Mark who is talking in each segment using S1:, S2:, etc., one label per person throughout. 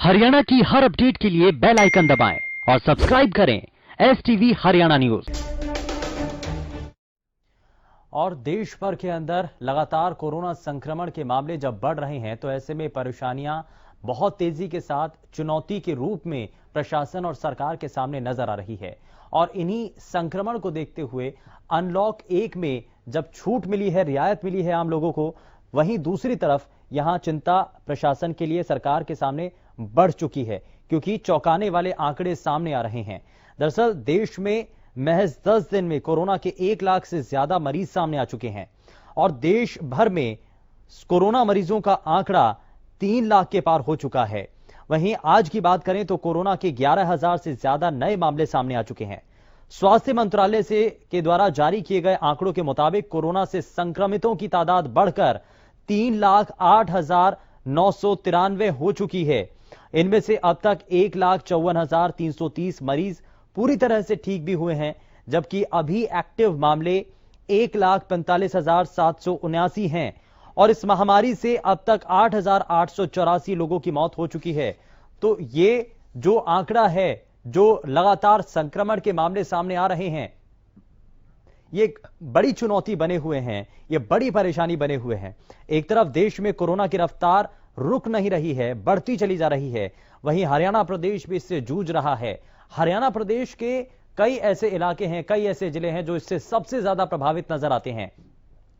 S1: हरियाणा की हर अपडेट के लिए बेल आइकन दबाएं और सब्सक्राइब करें STV हरियाणा न्यूज।
S2: और देश भर के अंदर लगातार कोरोना संक्रमण के मामले जब बढ़ रहे हैं तो ऐसे में परेशानियां बहुत तेजी के साथ चुनौती के रूप में प्रशासन और सरकार के सामने नजर आ रही है। और इन्हीं संक्रमण को देखते हुए अनलॉक 1 में जब छूट मिली है, रियायत मिली है आम लोगों को, वहीं दूसरी तरफ यहां चिंता प्रशासन के लिए सरकार के सामने बढ़ चुकी है, क्योंकि चौंकाने वाले आंकड़े सामने आ रहे हैं। दरअसल देश में महज 10 दिन में कोरोना के 1 लाख से ज्यादा मरीज सामने आ चुके हैं और देश भर में कोरोना मरीजों का आंकड़ा 3 लाख के पार हो चुका है। वहीं आज की बात करें तो कोरोना के 11,000 से ज्यादा नए मामले सामने आ चुके हैं। स्वास्थ्य मंत्रालय के द्वारा जारी किए गए आंकड़ों के मुताबिक कोरोना से संक्रमितों की तादाद बढ़कर 3,08,993 हो चुकी है। इनमें से अब तक 1,54,330 मरीज पूरी तरह से ठीक भी हुए हैं, जबकि अभी एक्टिव मामले 1,45,779 हैं और इस महामारी से अब तक 8,884 लोगों की मौत हो चुकी है। तो ये जो आंकड़ा है, जो लगातार संक्रमण के मामले सामने आ रहे हैं, ये एक बड़ी चुनौती बने हुए हैं, ये बड़ी परेशानी बने हुए हैं। एक तरफ देश में कोरोना की रफ्तार रुक नहीं रही है, बढ़ती चली जा रही है, वहीं हरियाणा प्रदेश भी इससे जूझ रहा है। हरियाणा प्रदेश के कई ऐसे इलाके हैं, कई ऐसे जिले हैं जो इससे सबसे ज्यादा प्रभावित नजर आते हैं,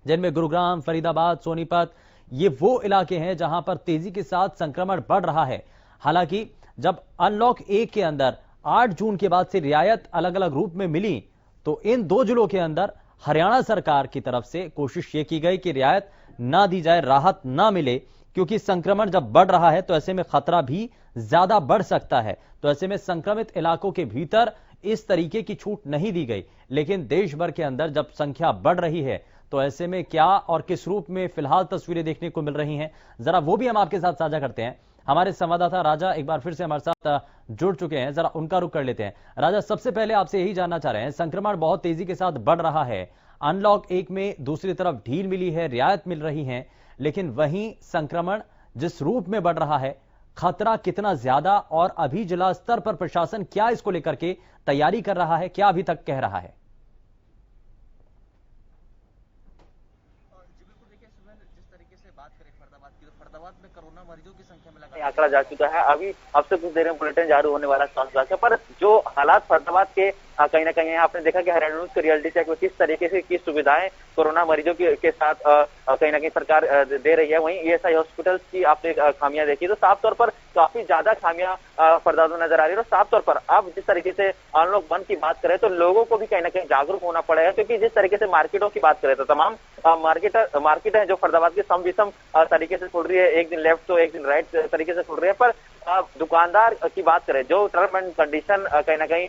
S2: जिनमें गुरुग्राम, फरीदाबाद, सोनीपत, ये वो इलाके हैं जहां पर तेजी के साथ संक्रमण बढ़ रहा है। हालांकि जब अनलॉक 1 के अंदर 8 जून के बाद से रियायत अलग अलग रूप में मिली, तो इन 2 जिलों के अंदर हरियाणा सरकार की तरफ से कोशिश ये की गई कि रियायत ना दी जाए, राहत ना मिले, क्योंकि संक्रमण जब बढ़ रहा है तो ऐसे में खतरा भी ज्यादा बढ़ सकता है। तो ऐसे में संक्रमित इलाकों के भीतर इस तरीके की छूट नहीं दी गई। लेकिन देश भर के अंदर जब संख्या बढ़ रही है तो ऐसे में क्या और किस रूप में फिलहाल तस्वीरें देखने को मिल रही हैं, जरा वो भी हम आपके साथ साझा करते हैं। हमारे संवाददाता राजा एक बार फिर से हमारे साथ जुड़ चुके हैं, जरा उनका रुख कर लेते हैं। राजा, सबसे पहले आपसे यही जानना चाह रहे हैं, संक्रमण बहुत तेजी के साथ बढ़ रहा है, अनलॉक 1 में दूसरी तरफ ढील मिली है, रियायत मिल रही है, लेकिन वहीं संक्रमण जिस रूप में बढ़ रहा है, खतरा कितना ज्यादा, और अभी जिला स्तर पर प्रशासन क्या इसको लेकर के तैयारी कर रहा है, क्या अभी तक कह रहा है?
S3: फरीदाबाद में कोरोना मरीजों की संख्या में लगातार आंकड़ा जा चुका है। अभी अब से कुछ देर में बुलेटिन जारी होने वाला स्वास्थ्य विभाग का, पर जो हालात फरीदाबाद के कहीं ना कहीं आपने देखा कि हरियाणा न्यूज के रियलिटी चेक में किस तरीके से किस सुविधाएं कोरोना मरीजों के साथ कहीं ना कहीं सरकार दे रही है। वहीं ESI हॉस्पिटल्स की आपने खामियां देखी तो साफ तौर पर काफी ज्यादा खामियां फरीदाबाद में नजर आ रही है। और साफ तौर पर अब जिस तरीके से अनलॉक 1 की बात करें तो लोगों को भी कहीं ना कहीं जागरूक होना पड़ेगा, क्योंकि जिस तरीके से मार्केटों की बात करें तो तमाम मार्केट है जो फरीदाबाद की सम विषम तरीके से खुल रही है, एक दिन लेफ्ट तो एक दिन राइट तरीके से खुल रही है। पर दुकानदार की बात करें, जो टर्म एंड कंडीशन कहीं ना कहीं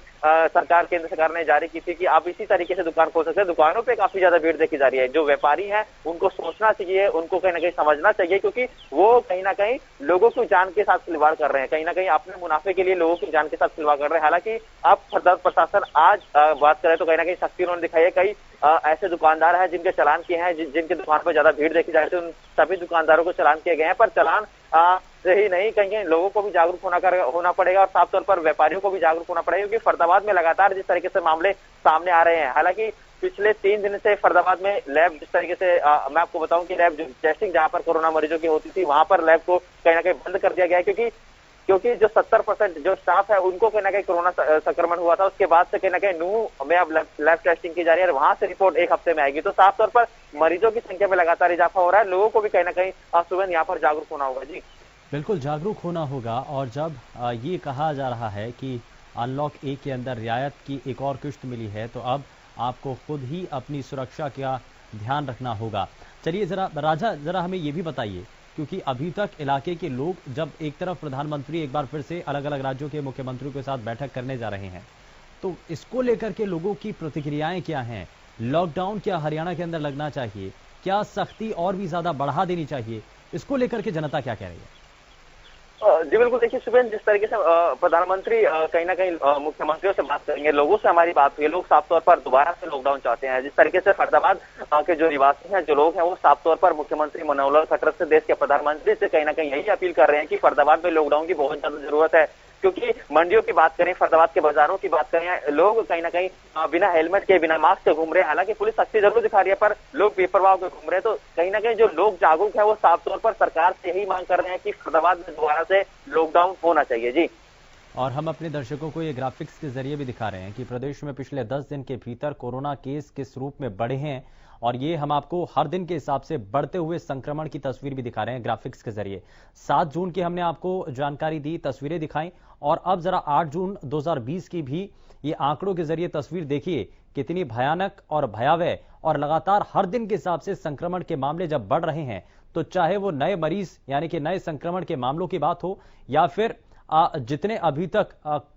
S3: सरकार, केंद्र सरकार ने जारी की थी कि आप इसी तरीके से दुकान खोल सकते हैं, दुकानों पे काफी ज्यादा भीड़ देखी जा रही है। जो व्यापारी हैं उनको सोचना चाहिए, उनको कहीं ना कहीं समझना चाहिए, क्योंकि वो कहीं ना कहीं लोगों की जान के साथ खिलवाड़ कर रहे हैं, कहीं ना कहीं अपने मुनाफे के लिए लोगों की जान के साथ खिलवाड़ कर रहे हैं। हालांकि अब फरीदाबाद प्रशासन आज बात करें तो कहीं ना कहीं सख्ती उन्होंने दिखाई है। कई ऐसे दुकानदार हैं जिनके चालान किए हैं, जिनके दुकान पर ज्यादा भीड़ देखी जा रही थी, उन सभी दुकानदारों को चालान किए गए हैं। पर चालान से ही नहीं, कहीं लोगों को भी जागरूक होना पड़ेगा और साफ तौर पर व्यापारियों को भी जागरूक होना पड़ेगा, क्योंकि फरीदाबाद में लगातार जिस तरीके से मामले सामने आ रहे हैं, हालांकि पिछले 3 दिन से फरीदाबाद में लैब जिस तरीके से मैं आपको बताऊं कि लैब टेस्टिंग जहां पर कोरोना मरीजों की होती थी, वहां पर लैब को कहीं ना कहीं बंद कर दिया गया है, क्योंकि जो 70% जो स्टाफ है उनको कहीं ना कहीं कोरोना संक्रमण हुआ था। उसके बाद से कहीं ना कहीं नू में अब लैब टेस्टिंग की जा रही है और वहां से रिपोर्ट 1 हफ्ते में आएगी। तो साफ तौर पर मरीजों की संख्या में लगातार इजाफा हो रहा है, लोगों को भी कहीं ना कहीं सुबह यहाँ पर जागरूक होना होगा। जी
S2: बिल्कुल जागरूक होना होगा। और जब ये कहा जा रहा है कि अनलॉक 1 के अंदर रियायत की एक और किश्त मिली है, तो अब आपको खुद ही अपनी सुरक्षा का ध्यान रखना होगा। चलिए जरा राजा, जरा हमें ये भी बताइए, क्योंकि अभी तक इलाके के लोग, जब एक तरफ प्रधानमंत्री एक बार फिर से अलग अलग राज्यों के मुख्यमंत्रियों के साथ बैठक करने जा रहे हैं, तो इसको लेकर के लोगों की प्रतिक्रियाएं क्या हैं? लॉकडाउन क्या हरियाणा के अंदर लगना चाहिए? क्या सख्ती और भी ज्यादा बढ़ा देनी चाहिए? इसको लेकर के जनता क्या कह रही है?
S3: जी बिल्कुल, देखिए सुबह जिस तरीके से प्रधानमंत्री कहीं ना कहीं मुख्यमंत्रियों से बात करेंगे, लोगों से हमारी बात हुई, लोग साफ तौर पर दोबारा से लॉकडाउन चाहते हैं। जिस तरीके से फरीदाबाद के जो निवासी हैं, जो लोग हैं, वो साफ तौर पर मुख्यमंत्री मनोहर लाल खट्टर से, देश के प्रधानमंत्री से कहीं ना कहीं यही अपील कर रहे हैं कि फरीदाबाद में लॉकडाउन की बहुत ज्यादा जरूरत है। क्योंकि मंडियों की बात करें, फरीदाबाद के बाजारों की बात करें, लोग कहीं ना कहीं बिना हेलमेट के, बिना मास्क के घूम रहे हैं। हालांकि पुलिस सख्ती जरूर दिखा रही है, पर लोग बेपरवाह के घूम रहे हैं। तो कहीं ना कहीं जो लोग जागरूक है, वो साफ तौर पर सरकार से यही मांग कर रहे हैं कि फरीदाबाद में दोबारा से लॉकडाउन होना चाहिए। जी,
S2: और हम अपने दर्शकों को ये ग्राफिक्स के जरिए भी दिखा रहे हैं कि प्रदेश में पिछले 10 दिन के भीतर कोरोना केस किस रूप में बढ़े हैं, और ये हम आपको हर दिन के हिसाब से बढ़ते हुए संक्रमण की तस्वीर भी दिखा रहे हैं ग्राफिक्स के जरिए। 7 जून की हमने आपको जानकारी दी, तस्वीरें दिखाई, और अब जरा 8 जून 2020 की भी ये आंकड़ों के जरिए तस्वीर देखिए कितनी भयानक और भयावह। और लगातार हर दिन के हिसाब से संक्रमण के मामले जब बढ़ रहे हैं, तो चाहे वो नए मरीज यानी कि नए संक्रमण के मामलों की बात हो, या फिर जितने अभी तक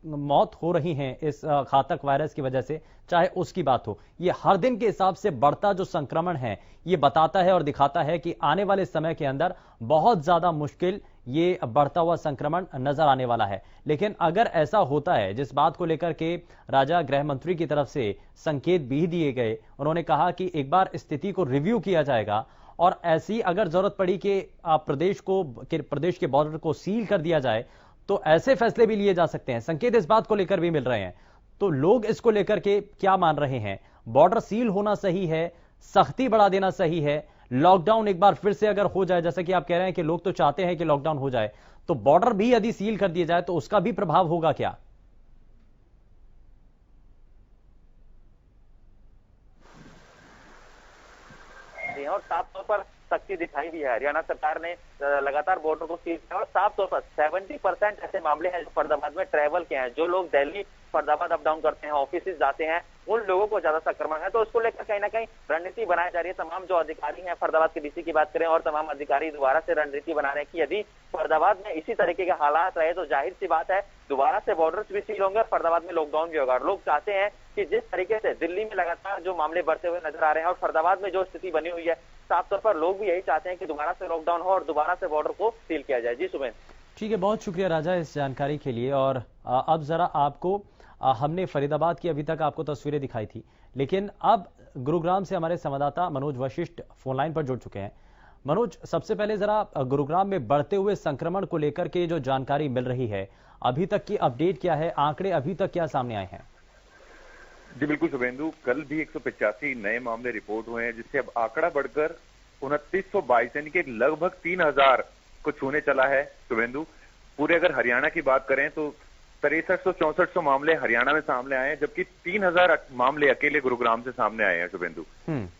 S2: मौत हो रही हैं इस घातक वायरस की वजह से, चाहे उसकी बात हो, ये हर दिन के हिसाब से बढ़ता जो संक्रमण है, ये बताता है और दिखाता है कि आने वाले समय के अंदर बहुत ज्यादा मुश्किल ये बढ़ता हुआ संक्रमण नजर आने वाला है। लेकिन अगर ऐसा होता है, जिस बात को लेकर के राजा गृह मंत्री की तरफ से संकेत भी दिए गए, उन्होंने कहा कि एक बार स्थिति को रिव्यू किया जाएगा, और ऐसी अगर जरूरत पड़ी कि प्रदेश के बॉर्डर को सील कर दिया जाए, तो ऐसे फैसले भी लिए जा सकते हैं। संकेत इस बात को लेकर भी मिल रहे हैं। तो लोग इसको लेकर के क्या मान रहे हैं? बॉर्डर सील होना सही है, सख्ती बढ़ा देना सही है, लॉकडाउन एक बार फिर से अगर हो जाए, जैसा कि आप कह रहे हैं कि लोग तो चाहते हैं कि लॉकडाउन हो जाए, तो बॉर्डर भी यदि सील कर दिया जाए तो उसका भी प्रभाव होगा क्या?
S3: और साफ तौर पर सख्ती दिखाई भी है। हरियाणा सरकार ने लगातार बॉर्डर को सील किया, और साफ तौर पर 70% ऐसे मामले हैं जो फरीदाबाद में ट्रैवल के हैं। जो लोग दिल्ली फरीदाबाद अप डाउन करते हैं, ऑफिस जाते हैं, उन लोगों को ज्यादा संक्रमण है। तो उसको लेकर कहीं ना कहीं रणनीति बनाई जा रही है। तमाम जो अधिकारी हैं, फरीदाबाद के डीसी की बात करें, और तमाम अधिकारी दोबारा से रणनीति बना रहे हैं कि यदि फरीदाबाद में इसी तरीके के हालात रहे तो जाहिर सी बात है दोबारा से बॉर्डर्स भी सील होंगे और फरीदाबाद में लॉकडाउन भी होगा। लोग चाहते हैं कि जिस तरीके से दिल्ली में लगातार जो मामले बढ़ते हुए नजर आ रहे हैं, और फरीदाबाद में जो स्थिति बनी हुई है, साफ तौर पर लोग भी यही चाहते हैं कि दोबारा से लॉकडाउन हो और दोबारा से बॉर्डर को सील किया जाए। जी सुबह।
S2: ठीक है, बहुत शुक्रिया राजा इस जानकारी के लिए। और अब जरा आपको हमने फरीदाबाद की अभी तक आपको तस्वीरें दिखाई थी, लेकिन अब गुरुग्राम से हमारे संवाददाता मनोज वशिष्ठ फोनलाइन पर जुड़ चुके हैं। मनोज, सबसे पहले जरा गुरुग्राम में बढ़ते हुए संक्रमण को लेकर के जो जानकारी मिल रही है, अभी तक की अपडेट क्या है? आंकड़े अभी तक क्या सामने आए हैं?
S4: जी बिल्कुल शुभेंदु, कल भी 185 नए मामले रिपोर्ट हुए हैं, जिससे अब आंकड़ा बढ़कर 2922 यानी कि लगभग 3000 को छूने चला है। शुभेंदु, पूरे अगर हरियाणा की बात करें तो 6300-6400 मामले हरियाणा में सामने आए हैं, जबकि 3000 मामले अकेले गुरुग्राम से सामने आए हैं। शुभेंदु,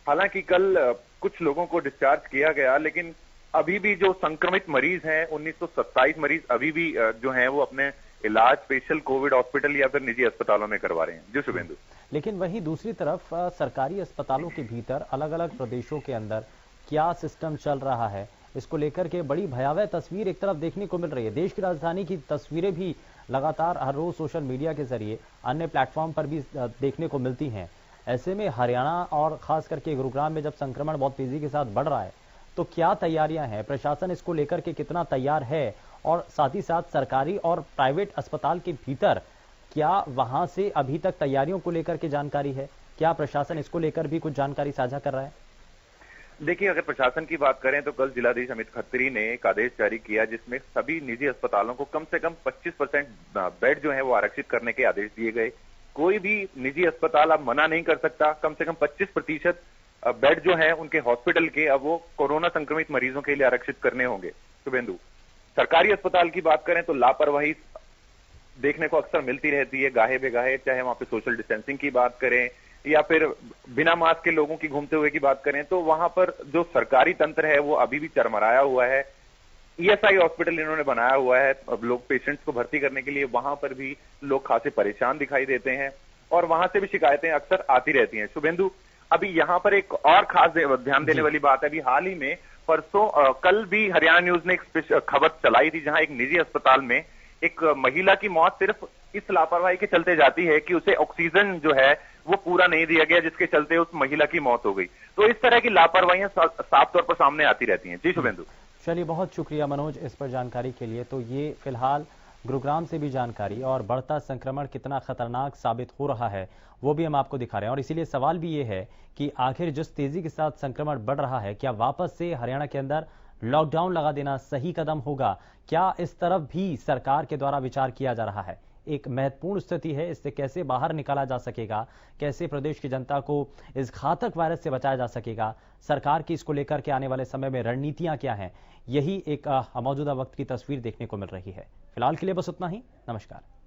S4: हालांकि कल कुछ लोगों को डिस्चार्ज किया गया, लेकिन अभी भी जो संक्रमित मरीज हैं 1927 मरीज अभी भी जो हैं वो अपने इलाज स्पेशल कोविड हॉस्पिटल या फिर निजी अस्पतालों में करवा रहे हैं। जी शुभेंदु।
S2: लेकिन वहीं दूसरी तरफ सरकारी अस्पतालों के भीतर अलग अलग प्रदेशों के अंदर क्या सिस्टम चल रहा है, इसको लेकर के बड़ी भयावह तस्वीर एक तरफ देखने को मिल रही है। देश की राजधानी की तस्वीरें भी लगातार हर रोज सोशल मीडिया के जरिए अन्य प्लेटफॉर्म पर भी देखने को मिलती हैं। ऐसे में हरियाणा और खास करके गुरुग्राम में जब संक्रमण बहुत तेजी के साथ बढ़ रहा है, तो क्या तैयारियां हैं? प्रशासन इसको लेकर के कितना तैयार है? और साथ ही साथ सरकारी और प्राइवेट अस्पताल के भीतर क्या वहां से अभी तक तैयारियों को लेकर के जानकारी है? क्या प्रशासन इसको लेकर भी कुछ जानकारी साझा कर रहा है?
S4: देखिए, अगर प्रशासन की बात करें तो कल जिलाधीश अमित खत्री ने एक आदेश जारी किया, जिसमें सभी निजी अस्पतालों को कम से कम 25% बेड जो है वो आरक्षित करने के आदेश दिए गए। कोई भी निजी अस्पताल अब मना नहीं कर सकता, कम से कम 25% बेड जो है उनके हॉस्पिटल के अब वो कोरोना संक्रमित मरीजों के लिए आरक्षित करने होंगे। शुभेंदु, सरकारी अस्पताल की बात करें तो लापरवाही देखने को अक्सर मिलती रहती है, गाहे बेगाहे, चाहे वहां पे सोशल डिस्टेंसिंग की बात करें या फिर बिना मास्क के लोगों की घूमते हुए की बात करें, तो वहां पर जो सरकारी तंत्र है वो अभी भी चरमराया हुआ है। ईएसआई हॉस्पिटल इन्होंने बनाया हुआ है अब लोग पेशेंट्स को भर्ती करने के लिए, वहां पर भी लोग खासे परेशान दिखाई देते हैं और वहां से भी शिकायतें अक्सर आती रहती हैं। शुभेंदु, अभी यहाँ पर एक और खास ध्यान देने वाली बात है, अभी हाल ही में परसों कल भी हरियाणा न्यूज ने एक खबर चलाई थी, जहां एक निजी अस्पताल में एक महिला की मौत सिर्फ इस लापरवाही के चलते जाती है कि उसे ऑक्सीजन जो है वो पूरा नहीं दिया गया, जिसके चलते उस महिला की मौत हो गई। तो इस तरह की लापरवाहियां साफ तौर पर सामने आती रहती हैं। जी शुभेंदु।
S2: चलिए, बहुत शुक्रिया मनोज इस पर जानकारी के लिए। तो ये फिलहाल गुरुग्राम से भी जानकारी, और बढ़ता संक्रमण कितना खतरनाक साबित हो रहा है वो भी हम आपको दिखा रहे हैं। और इसीलिए सवाल भी ये है कि आखिर जिस तेजी के साथ संक्रमण बढ़ रहा है, क्या वापस से हरियाणा के अंदर लॉकडाउन लगा देना सही कदम होगा? क्या इस तरफ भी सरकार के द्वारा विचार किया जा रहा है? एक महत्वपूर्ण स्थिति है, इससे कैसे बाहर निकाला जा सकेगा, कैसे प्रदेश की जनता को इस घातक वायरस से बचाया जा सकेगा, सरकार की इसको लेकर के आने वाले समय में रणनीतियां क्या हैं, यही एक मौजूदा वक्त की तस्वीर देखने को मिल रही है। फिलहाल के लिए बस उतना ही। नमस्कार।